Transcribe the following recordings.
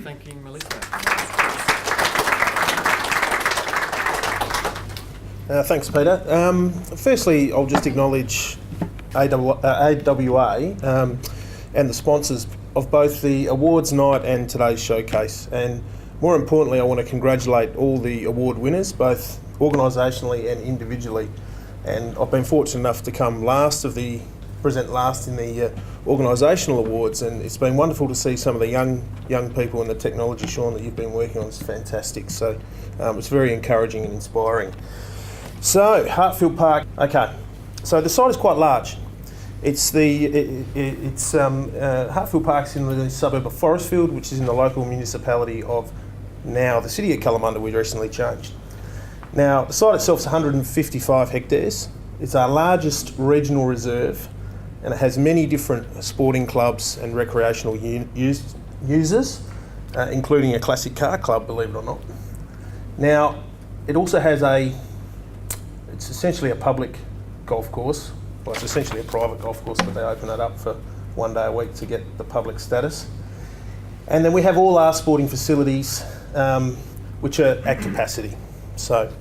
thanking Melissa. Thanks, Peter. Firstly, I'll just acknowledge AWA and the sponsors of both the awards night and today's showcase. And more importantly, I want to congratulate all the award winners, both organisationally and individually. And I've been fortunate enough to come present last in the organisational awards, and it's been wonderful to see some of the young people in the technology, Sean, that you've been working on. It's fantastic. So it's very encouraging and inspiring. So Hartfield Park. Okay, so the site is quite large. Hartfield Park's in the suburb of Forestfield, which is in the local municipality of now the city of Kalamunda. We recently changed. Now the site itself is 155 hectares. It's our largest regional reserve, and it has many different sporting clubs and recreational users, including a classic car club, believe it or not. Now it also has it's essentially a public golf course. Well, it's essentially a private golf course, but they open it up for 1 day a week to get the public status. And then we have all our sporting facilities, which are at capacity. So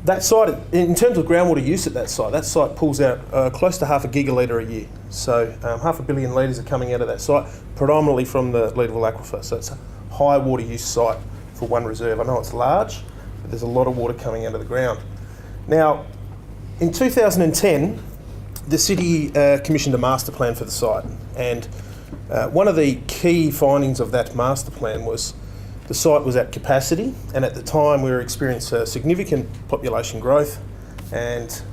that site, in terms of groundwater use at that site pulls out close to 0.5 gigalitre a year. So 500 million litres are coming out of that site, predominantly from the Leederville Aquifer. So it's a high water use site for one reserve. I know it's large, but there's a lot of water coming out of the ground. Now, in 2010, the city commissioned a master plan for the site, and one of the key findings of that master plan was the site was at capacity, and at the time we were experiencing significant population growth, and the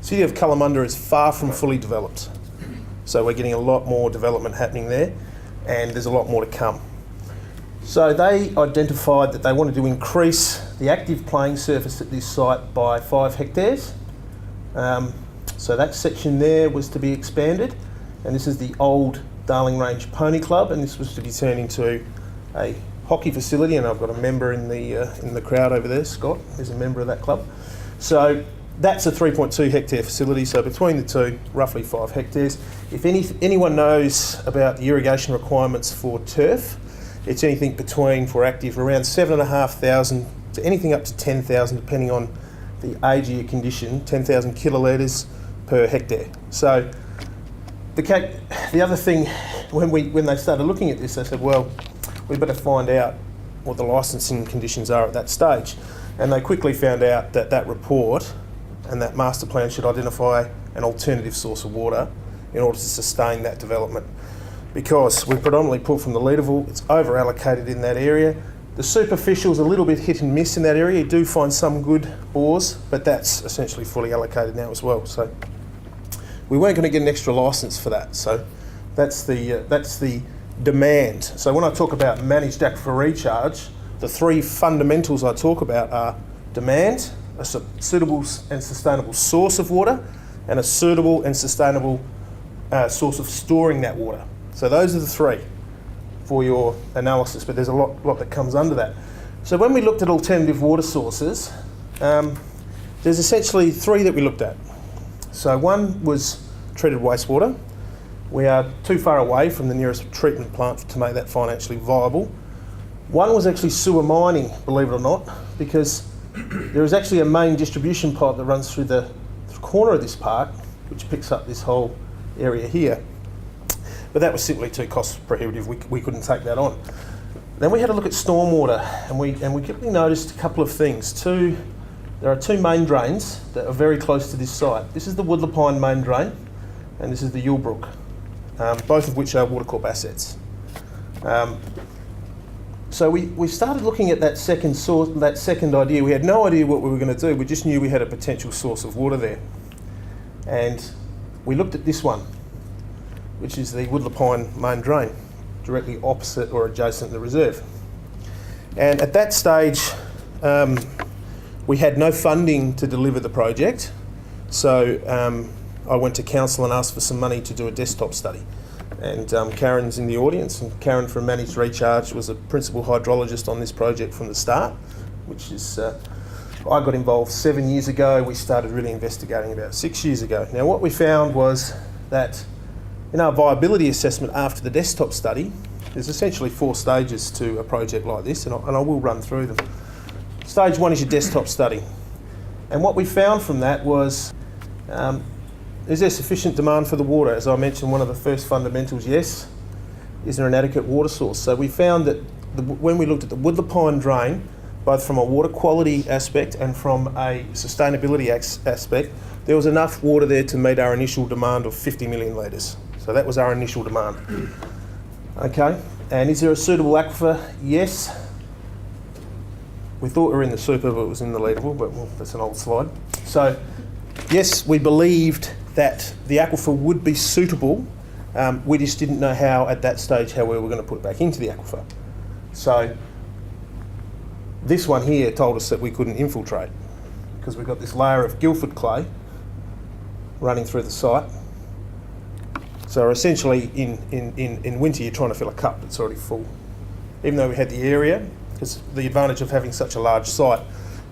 city of Kalamunda is far from fully developed. So we're getting a lot more development happening there, and there's a lot more to come. So they identified that they wanted to increase the active playing surface at this site by 5 hectares. So that section there was to be expanded, and this is the old Darling Range Pony Club, and this was to be turned into a hockey facility, and I've got a member in the crowd over there, Scott, who's a member of that club. So that's a 3.2 hectare facility, so between the two, roughly 5 hectares. If anyone knows about the irrigation requirements for turf, it's anything between, for active, around 7,500 to anything up to 10,000, depending on the age of your condition, 10,000 kilolitres per hectare. So the other thing, when they started looking at this, they said, well, we better find out what the licensing conditions are at that stage. And they quickly found out that that report and that master plan should identify an alternative source of water in order to sustain that development. Because we predominantly pull from the Leederville, it's over allocated in that area. The superficial's a little bit hit and miss in that area. You do find some good bores, but that's essentially fully allocated now as well. So we weren't going to get an extra licence for that. So that's the demand. So when I talk about managed aquifer recharge, the 3 fundamentals I talk about are demand, a suitable and sustainable source of water, and a suitable and sustainable source of storing that water. So those are the 3 for your analysis, but there's a lot that comes under that. So when we looked at alternative water sources, there's essentially 3 that we looked at. So one was treated wastewater. We are too far away from the nearest treatment plant to make that financially viable. One was actually sewer mining, believe it or not, because there is actually a main distribution pipe that runs through the corner of this park, which picks up this whole area here. But that was simply too cost prohibitive. We couldn't take that on. Then we had a look at stormwater, and we quickly noticed a couple of things. There are 2 main drains that are very close to this site. This is the Woodland main drain, and this is the Yulebrook, both of which are Watercorp assets. So we started looking at that second idea. We had no idea what we were going to do. We just knew we had a potential source of water there, and we looked at this one, which is the Woodland main drain, directly opposite or adjacent to the reserve. And at that stage, we had no funding to deliver the project, so I went to council and asked for some money to do a desktop study. And Karen's in the audience, and Karen from Managed Recharge was a principal hydrologist on this project from the start, which is, I got involved 7 years ago. We started really investigating about 6 years ago. Now what we found was that in our viability assessment after the desktop study, there's essentially 4 stages to a project like this, and I will run through them. Stage 1 is your desktop study. And what we found from that was, is there sufficient demand for the water? As I mentioned, one of the first fundamentals, yes. Is there an adequate water source? So we found that when we looked at the Woodland Pine drain, both from a water quality aspect and from a sustainability aspect, there was enough water there to meet our initial demand of 50 million litres. So that was our initial demand. Okay, and is there a suitable aquifer? Yes. We thought we were in the super, but it was in the leadable, but well, that's an old slide. So yes, we believed that the aquifer would be suitable. We just didn't know how, at that stage, how we were going to put it back into the aquifer. So this one here told us that we couldn't infiltrate because we've got this layer of Guildford clay running through the site. So essentially in winter you're trying to fill a cup that's already full. Even though we had the area, because the advantage of having such a large site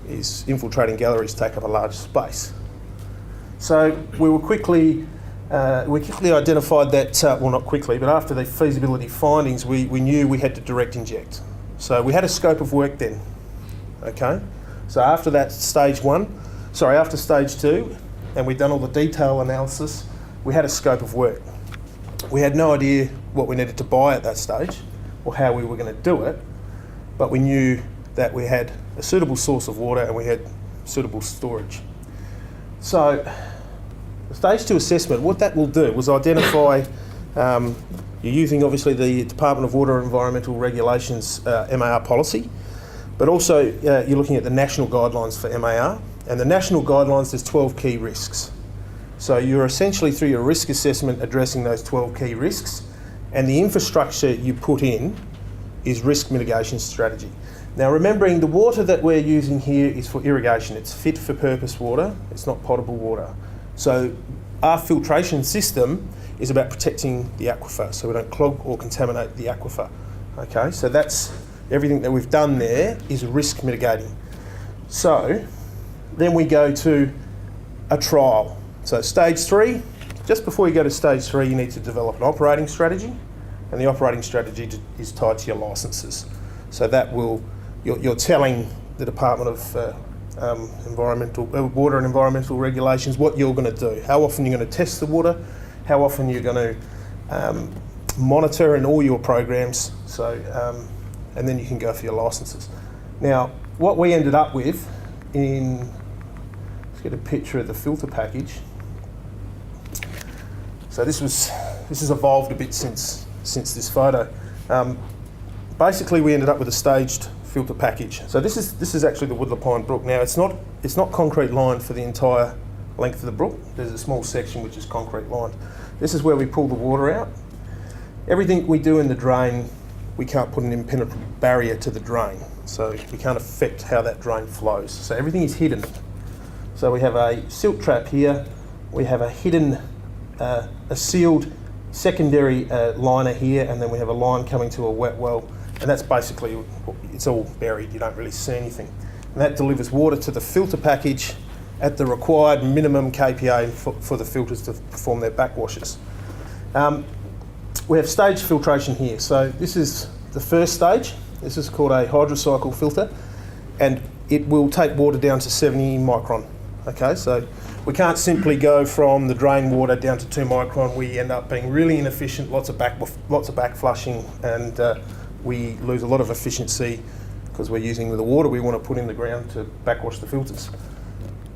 is infiltrating galleries take up a large space. So we quickly identified that, well not quickly, but after the feasibility findings we knew we had to direct inject. So we had a scope of work then, okay? So after that stage 2, and we'd done all the detail analysis, we had a scope of work. We had no idea what we needed to buy at that stage or how we were going to do it, but we knew that we had a suitable source of water and we had suitable storage. So the stage 2 assessment, what that will do was identify, you're using obviously the Department of Water and Environmental Regulations MAR policy, but also you're looking at the national guidelines for MAR, and the national guidelines, there's 12 key risks. So you're essentially through your risk assessment addressing those 12 key risks, and the infrastructure you put in is risk mitigation strategy. Now remembering the water that we're using here is for irrigation, it's fit for purpose water, it's not potable water. So our filtration system is about protecting the aquifer so we don't clog or contaminate the aquifer. Okay, so that's everything that we've done there is risk mitigating. So then we go to a trial. So stage 3, just before you go to stage 3 you need to develop an operating strategy, and the operating strategy is tied to your licences. So that will, you're telling the Department of Water and Environmental Regulations what you're going to do, how often you're going to test the water, how often you're going to monitor in all your programs, so, and then you can go for your licences. Now, what we ended up with let's get a picture of the filter package. So this has evolved a bit since this photo. Basically, we ended up with a staged filter package. So this is actually the Woodland Pine Brook. Now it's not concrete lined for the entire length of the brook. There's a small section which is concrete lined. This is where we pull the water out. Everything we do in the drain, we can't put an impenetrable barrier to the drain. So we can't affect how that drain flows. So everything is hidden. So we have a silt trap here. We have a hidden, a sealed secondary liner here, and then we have a line coming to a wet well. And that's basically, it's all buried, you don't really see anything. And that delivers water to the filter package at the required minimum KPA for the filters to perform their backwashes. We have stage filtration here. So this is the first stage. This is called a hydrocycle filter, and it will take water down to 70 micron. Okay, so we can't simply go from the drain water down to 2 micron. We end up being really inefficient, lots of back flushing, and we lose a lot of efficiency because we're using the water we want to put in the ground to backwash the filters.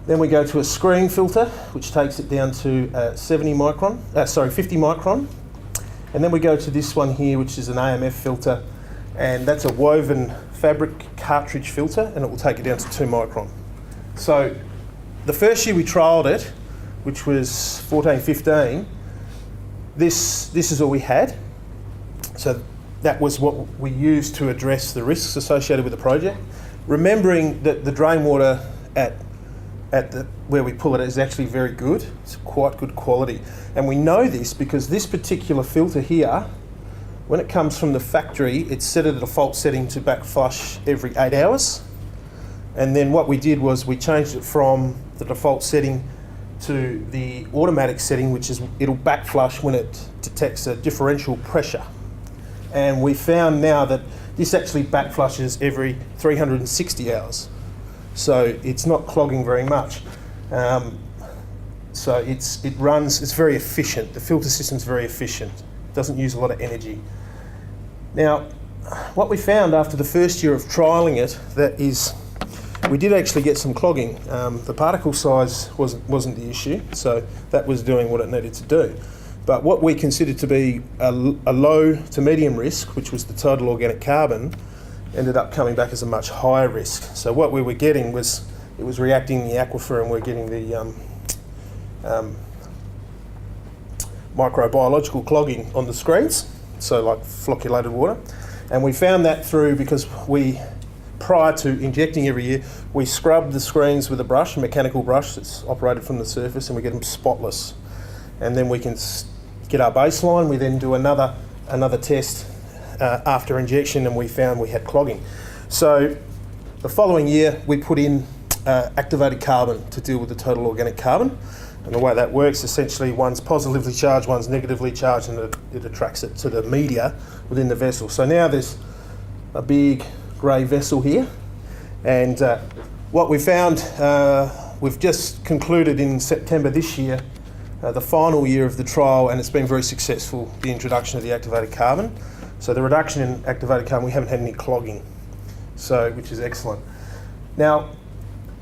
Then we go to a screen filter, which takes it down to 50 micron. And then we go to this one here, which is an AMF filter, and that's a woven fabric cartridge filter, and it will take it down to 2 micron. So the first year we trialled it, which was 14-15, this is all we had. So that was what we used to address the risks associated with the project. Remembering that the drain water where we pull it is actually very good. It's quite good quality. And we know this because this particular filter here, when it comes from the factory, it's set at a default setting to back flush every 8 hours. And then what we did was we changed it from the default setting to the automatic setting, which is it'll back flush when it detects a differential pressure. And we found now that this actually backflushes every 360 hours. So it's not clogging very much. So it's very efficient. The filter system's very efficient. It doesn't use a lot of energy. Now, what we found after the first year of trialling it, that is, we did actually get some clogging. The particle size wasn't the issue, so that was doing what it needed to do. But what we considered to be a low to medium risk, which was the total organic carbon, ended up coming back as a much higher risk. So what we were getting was, it was reacting in the aquifer, and we're getting the microbiological clogging on the screens, so like flocculated water. And we found that through, because prior to injecting every year, we scrub the screens with a brush, a mechanical brush that's operated from the surface, and we get them spotless. And then we can get our baseline. We then do another test after injection, and we found we had clogging. So the following year, we put in activated carbon to deal with the total organic carbon. And the way that works, essentially, one's positively charged, one's negatively charged, and it attracts it to the media within the vessel. So now there's a big grey vessel here, and what we found, we've just concluded in September this year, the final year of the trial, and it's been very successful, the introduction of the activated carbon. So the reduction in activated carbon, we haven't had any clogging, so which is excellent. Now,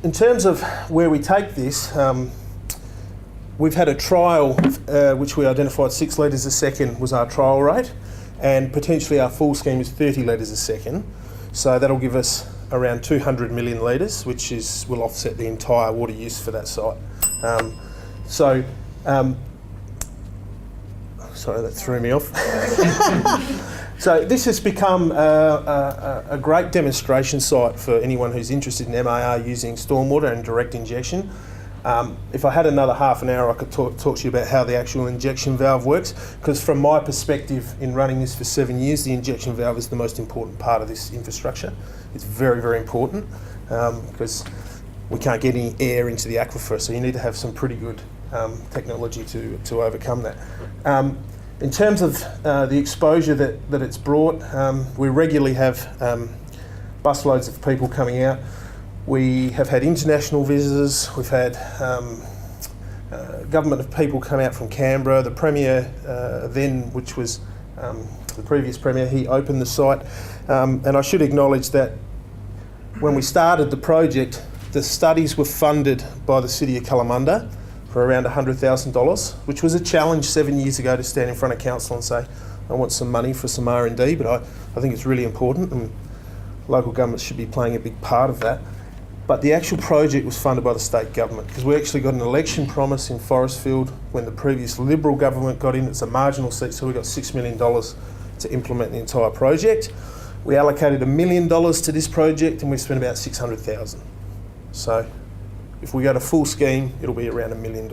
in terms of where we take this, we've had a trial which we identified 6 litres a second was our trial rate, and potentially our full scheme is 30 litres a second. So that'll give us around 200 million litres, which will offset the entire water use for that site. Sorry, that threw me off. So this has become a great demonstration site for anyone who's interested in MAR using stormwater and direct injection. If I had another half an hour, I could talk to you about how the actual injection valve works, because from my perspective, in running this for 7 years, the injection valve is the most important part of this infrastructure. It's very, very important, because we can't get any air into the aquifer, so you need to have some pretty good technology to overcome that. In terms of the exposure that it's brought, we regularly have busloads of people coming out. We have had international visitors. We've had government of people come out from Canberra. The Premier then, which was the previous Premier, he opened the site. And I should acknowledge that when we started the project, the studies were funded by the City of Kalamunda for around $100,000, which was a challenge 7 years ago to stand in front of council and say, I want some money for some R&D, but I think it's really important, and local governments should be playing a big part of that. But the actual project was funded by the state government, because we actually got an election promise in Forestfield when the previous Liberal government got in. It's a marginal seat, so we got $6 million to implement the entire project. We allocated $1 million to this project, and we spent about $600,000. So if we go to full scheme, it'll be around $1 million.